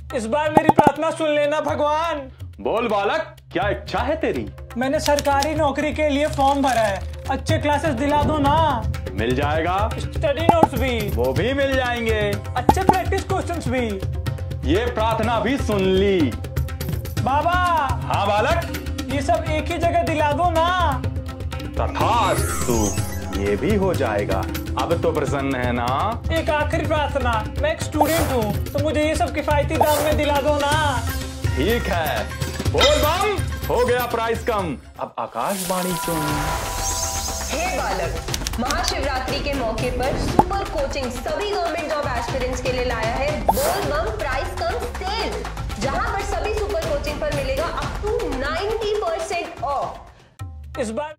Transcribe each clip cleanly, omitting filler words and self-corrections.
इस बार मेरी प्रार्थना सुन लेना भगवान। बोल बालक, क्या इच्छा है तेरी? मैंने सरकारी नौकरी के लिए फॉर्म भरा है, अच्छे क्लासेस दिला दो ना। मिल जाएगा। स्टडी नोट्स भी? वो भी मिल जाएंगे। अच्छे प्रैक्टिस क्वेश्चंस भी? ये प्रार्थना भी सुन ली। बाबा। हाँ बालक, ये सब एक ही जगह दिला दो ना। तथास्तु, ये भी हो जाएगा। अब तो प्रसन्न है ना? एक आखिरी प्रार्थना, मैं एक स्टूडेंट हूँ, तो मुझे ये सब किफायती दाम में दिला दो ना। ठीक है, बोल बम, हो गया प्राइस कम। अब आकाशवाणी सुन। हे बालक, महाशिवरात्रि के मौके पर सुपर कोचिंग सभी गवर्नमेंट जॉब एस्पिरेंट्स के लिए लाया है बोल बम प्राइस कम सेल, जहां पर सभी सुपर कोचिंग पर मिलेगा अप टू 90% ऑफ। इस बार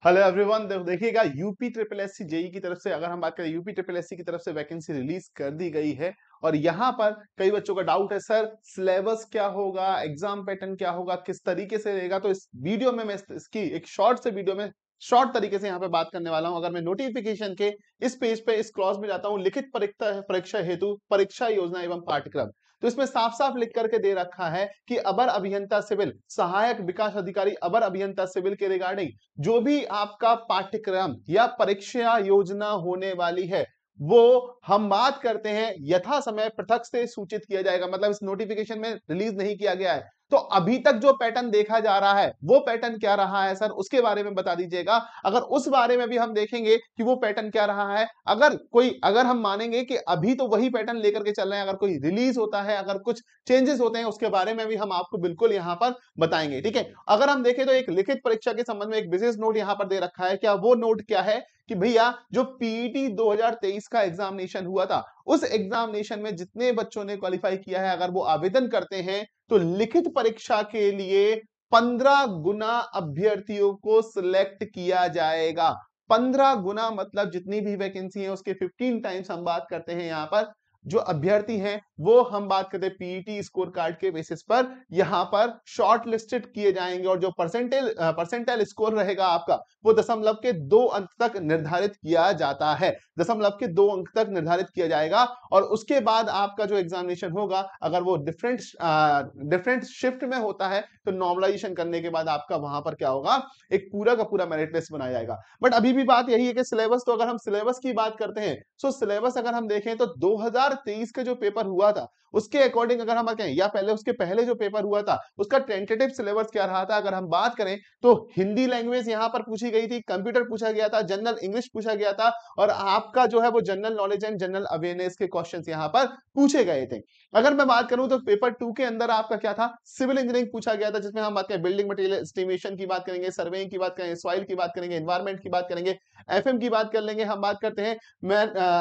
हेलो एवरीवन, देखिएगा यूपी ट्रिपल एससी जेई की तरफ से, अगर हम बात करें यूपी ट्रिपल एससी की तरफ से वैकेंसी रिलीज कर दी गई है। और यहाँ पर कई बच्चों का डाउट है, सर सिलेबस क्या होगा, एग्जाम पैटर्न क्या होगा, किस तरीके से रहेगा। तो इस वीडियो में मैं इसकी एक शॉर्ट से वीडियो में शॉर्ट तरीके से यहाँ पे बात करने वाला हूँ। अगर मैं नोटिफिकेशन के इस पेज पे इस क्लॉज में जाता हूँ, लिखित परीक्षा हेतु परीक्षा योजना एवं पाठ्यक्रम, तो इसमें साफ साफ लिख करके दे रखा है कि अवर अभियंता सिविल, सहायक विकास अधिकारी अवर अभियंता सिविल के रिगार्डिंग जो भी आपका पाठ्यक्रम या परीक्षा योजना होने वाली है, वो हम बात करते हैं यथा समय पृथक से सूचित किया जाएगा। मतलब इस नोटिफिकेशन में रिलीज नहीं किया गया है। तो अभी तक जो पैटर्न देखा जा रहा है वो पैटर्न क्या रहा है सर, उसके बारे में बता दीजिएगा। अगर उस बारे में भी हम देखेंगे कि वो पैटर्न क्या रहा है, अगर हम मानेंगे कि अभी तो वही पैटर्न लेकर के चल रहे हैं, अगर कोई रिलीज होता है, अगर कुछ चेंजेस होते हैं, उसके बारे में भी हम आपको बिल्कुल यहाँ पर बताएंगे। ठीक है, अगर हम देखें तो एक लिखित परीक्षा के संबंध में एक विशेष नोट यहाँ पर दे रखा है। क्या वो नोट क्या है कि भैया जो पीईटी 2023 का एग्जामिनेशन हुआ था, उस एग्जामिनेशन में जितने बच्चों ने क्वालिफाई किया है, अगर वो आवेदन करते हैं तो लिखित परीक्षा के लिए 15 गुना अभ्यर्थियों को सिलेक्ट किया जाएगा। 15 गुना मतलब जितनी भी वैकेंसी है उसके 15 टाइम्स हम बात करते हैं। यहाँ पर जो अभ्यर्थी हैं वो हम बात करते हैं पीईटी स्कोर कार्ड के बेसिस पर यहाँ पर शॉर्ट लिस्टेड किए जाएंगे। और जो परसेंटाइल स्कोर रहेगा आपका, वो दशमलव के 2 अंक तक निर्धारित किया जाता है। दशमलव के 2 अंक तक निर्धारित किया जाएगा। और उसके बाद आपका जो एग्जामिनेशन होगा, अगर वो डिफरेंट शिफ्ट में होता है, तो नॉर्मलाइजेशन करने के बाद आपका वहां पर क्या होगा, एक पूरा का पूरा मेरिट लिस्ट बनाया जाएगा। बट अभी भी बात यही है कि सिलेबस, तो अगर हम सिलेबस की बात करते हैं, सो सिलेबस अगर हम देखें तो 2023 का जो पेपर हुआ था उसके अकॉर्डिंग अगर हम कहें, या उसके पहले जो पेपर हुआ था उसका टेंटेटिव सिलेबस क्या रहा था, अगर हम बात करें तो हिंदी लैंग्वेज यहां पर पूछी गई थी, कंप्यूटर पूछा गया था, जनरल इंग्लिश पूछा गया था, और आपका जो है वो general knowledge and general awareness के क्वेश्चंस यहां पर पूछे गए थे। अगर मैं बात करूं तो पेपर 2 के अंदर आपका क्या था, सिविल इंजीनियरिंग पूछा गया था, जिसमें हम बात करें बिल्डिंग मटेरियल एस्टिमेशन की बात करेंगे, सर्वेइंग की बात करेंगे, सॉइल की बात करेंगे, एनवायरमेंट की बात करेंगे, एफएम की बात कर लेंगे। हम बात करते हैं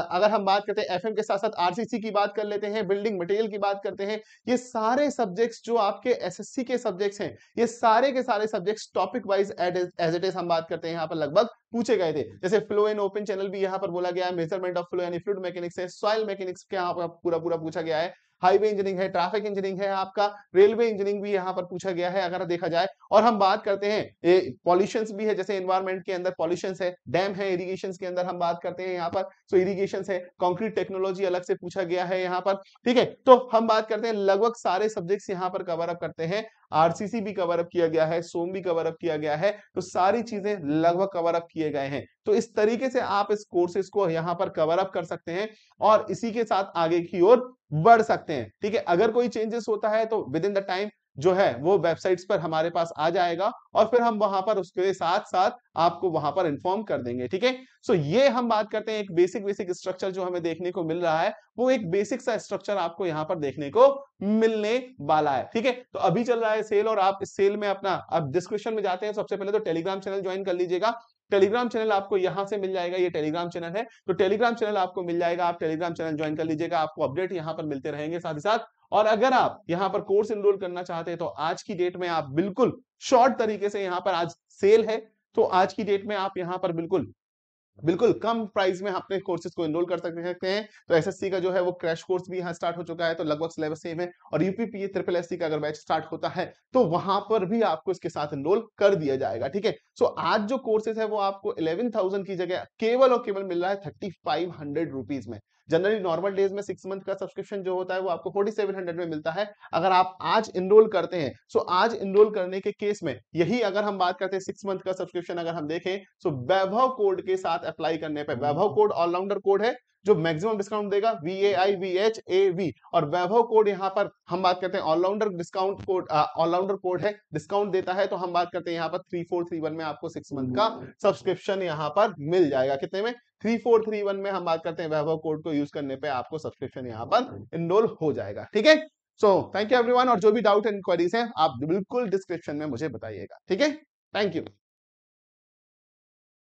अगर हम बात करते हैं एफएम के साथ साथ आरसीसी की बात कर लेते हैं, बिल्डिंग मटेरियल की बात करते हैं। ये सारे सब्जेक्ट्स जो आपके एसएससी के सब्जेक्ट्स हैं, ये सारे के सारे subjects topic wise as it is हम बात करते हैं यहाँ पर लगभग पूछे गए थे। जैसे फ्लो एंड ओपन चैनल भी यहाँ पर बोला गया है, मेजरमेंट ऑफ फ्लो यानी फ्लूइड मैकेनिक्स है, सॉइल मैकेनिक्स के यहाँ पर पूरा पूरा पूछा गया है, हाईवे इंजीनियरिंग है, ट्रैफिक इंजीनियरिंग है, आपका रेलवे इंजीनियरिंग भी यहाँ पर पूछा गया है अगर देखा जाए। और हम बात करते हैं पॉल्यूशंस भी है, जैसे एनवायरमेंट के अंदर पॉल्यूशंस है, डैम है, इरिगेशन के अंदर हम बात करते हैं यहाँ पर, सो इरिगेशन है, कंक्रीट टेक्नोलॉजी अलग से पूछा गया है यहाँ पर। ठीक है, तो हम बात करते हैं लगभग सारे सब्जेक्ट्स यहाँ पर कवर अप करते हैं। आरसीसी भी कवर अप किया गया है, सोम भी कवर अप किया गया है, तो सारी चीजें लगभग कवर अप किए गए हैं। तो इस तरीके से आप इस कोर्सेज को यहाँ पर कवर अप कर सकते हैं और इसी के साथ आगे की ओर बढ़ सकते हैं। ठीक है, अगर कोई चेंजेस होता है तो विद इन द टाइम जो है वो वेबसाइट्स पर हमारे पास आ जाएगा और फिर हम वहां पर उसके साथ साथ आपको वहां पर इन्फॉर्म कर देंगे। ठीक है, सो ये हम बात करते हैं एक बेसिक स्ट्रक्चर जो हमें देखने को मिल रहा है, वो एक बेसिक सा स्ट्रक्चर आपको यहाँ पर देखने को मिलने वाला है। ठीक है, तो अभी चल रहा है सेल और आप इस सेल में अपना, अब डिस्क्रिप्शन में जाते हैं, सबसे पहले तो टेलीग्राम चैनल ज्वाइन कर लीजिएगा। टेलीग्राम चैनल आपको यहां से मिल जाएगा, ये टेलीग्राम चैनल है, तो टेलीग्राम चैनल आपको मिल जाएगा, आप टेलीग्राम चैनल ज्वाइन कर लीजिएगा, आपको अपडेट यहां पर मिलते रहेंगे साथ ही साथ। और अगर आप यहां पर कोर्स एनरोल करना चाहते हैं तो आज की डेट में आप बिल्कुल शॉर्ट तरीके से, यहां पर आज सेल है तो आज की डेट में आप यहां पर बिल्कुल कम प्राइस में अपने कोर्सेज को एनरोल कर सकते हैं। तो एसएससी का जो है वो क्रैश कोर्स भी यहाँ स्टार्ट हो चुका है, तो लगभग सिलेबस सेम है। और यूपीपीए ट्रिपल एससी का अगर बैच स्टार्ट होता है तो वहां पर भी आपको इसके साथ एनरोल कर दिया जाएगा। ठीक है, सो आज जो कोर्सेज है वो आपको 11,000 की जगह केवल और केवल मिल रहा है 3,500 रुपीज में। जनरली नॉर्मल डेज में 6 मंथ का सब्सक्रिप्शन जो होता है वो आपको 4700 में मिलता है। अगर आप आज इनरोल करते हैं, सो आज इनरोल करने के केस में यही अगर हम बात करते हैं 6 मंथ का सब्सक्रिप्शन अगर हम देखें, सो वैभव कोड के साथ अप्लाई करने पे, वैभव कोड ऑलराउंडर कोड है जो मैक्सिमम डिस्काउंट देगा, VAIVHAV, और वैभव कोड यहाँ पर हम बात करते हैं allrounder discount code, allrounder code है, डिस्काउंट देता है, तो हम बात करते हैं यहाँ पर 3431 में आपको 6 मंथ का सब्सक्रिप्शन यहाँ पर मिल जाएगा। कितने में? 3431 में हम बात करते हैं वैभव कोड को यूज करने पे आपको सब्सक्रिप्शन यहाँ पर इनरोल हो जाएगा। ठीक है, सो थैंक यू एवरीवन, और जो भी डाउट एंड क्वेरीज हैं आप बिल्कुल डिस्क्रिप्शन में मुझे बताइएगा। ठीक है, थैंक यू।